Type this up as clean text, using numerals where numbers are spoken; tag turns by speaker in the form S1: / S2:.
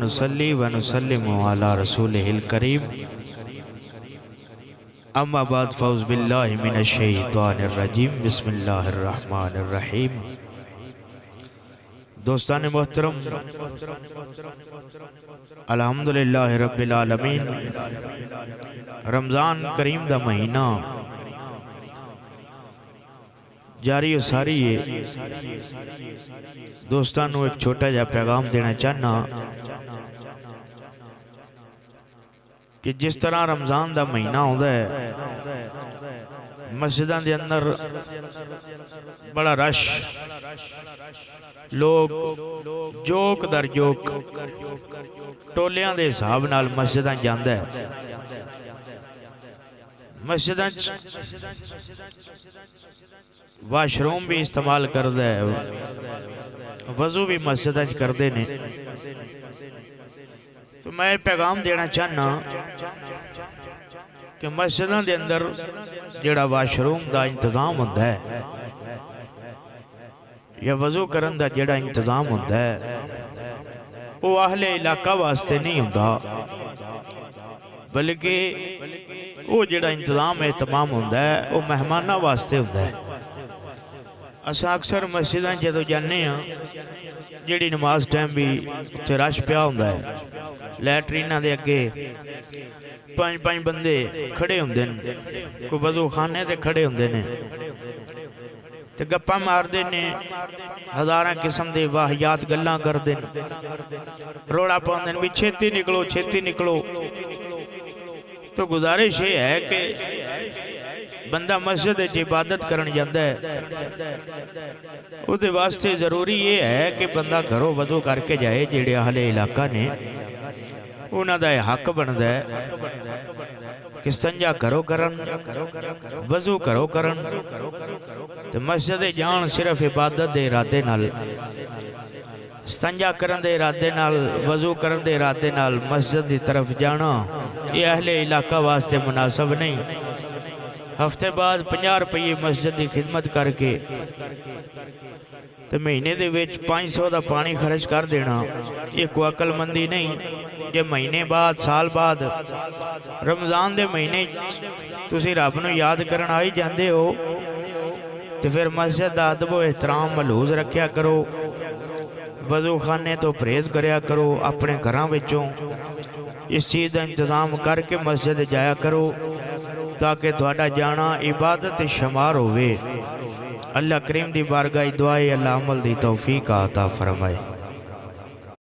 S1: نصلي ونسلم على رسوله الكريم اما بعد فاعوذ باللہ من الشیطان الرجیم بسم اللہ الرحمن الرحیم۔ دوستان محترم، الحمدللہ رب العالمین، رمضان کریم دا مہینہ جاری و ساری ہے۔ دوستانوں ایک چھوٹا جا پیغام دینا چاہنا کہ جس طرح رمضان دا مہینہ ہوتا ہے مسجدوں دے اندر بڑا رش، لوگ جوک در جوک ٹولیاں دے حساب نال مسجداں جاندا ہے۔ مسجداں واش روم بھی استعمال کردا ہے، وضو بھی مسجداں کردے نے۔ تو میں پیغام دینا چاہنا کہ مسجدوں دے اندر جڑا واش روم دا انتظام ہوتا ہے یا وضو کرن دا جڑا انتظام ہوتا ہے وہ اہل علاقہ واسطے نہیں ہوتا، بلکہ وہ جڑا انتظام اہتمام ہوتا ہے وہ مہمانہ واسطے ہوتا ہے۔ اساں اکثر مسجداں جدو جانے ہیں جڑی نماز ٹائم بھی اتھے رش پیا ہوتا ہے، لیٹرینہ دے اگے پانچ بندے کھڑے ہوندے نے، کوئی وضو خانے دے کھڑے ہوندے نے تے گپا مار دے نے، ہزاراں قسم دے واہیات گلاں کر دے، روڑا پاندے بھی چھتی نکلو۔ تو گزارش یہ ہے کہ بندہ مسجد عبادت کرن جاندہ ہے، او دے واسطے ضروری یہ ہے کہ بندہ گھروں وضو کر کے جائے۔ جڑے اہل علاقہ نے انہاں دا حق بندا ہے کہ استنجا کرو کرن، وضو کرو کرن، تے مسجد جان صرف عبادت دے ارادے نال، استنجا کرن دے ارادے نال، وضو کرن دے ارادے نال مسجد دی طرف جانا یہ اہل علاقہ واسطے مناسب نہیں۔ ہفتے بعد 50 روپے مسجد دی خدمت کر کے تو مہینے دے ویچ 500 دا پانی خرچ کر دینا یہ کوئی عقل مندی نہیں کہ مہینے بعد سال بعد رمضان دے مہینے تسی رب نو یاد کرن آئی جاندے ہو تو پھر مسجد دا ادب و احترام ملحوظ رکھیا کرو، وضو خانے تو پرہیز کریا کرو، اپنے گھراں وچوں اس چیز دا انتظام کر کے مسجد جایا کرو تاکہ تھوڑا جانا عبادت شمار ہوئے۔ اللہ کریم دی بارگاہ دعائے، اللہ عمل دی توفیق عطا فرمائے۔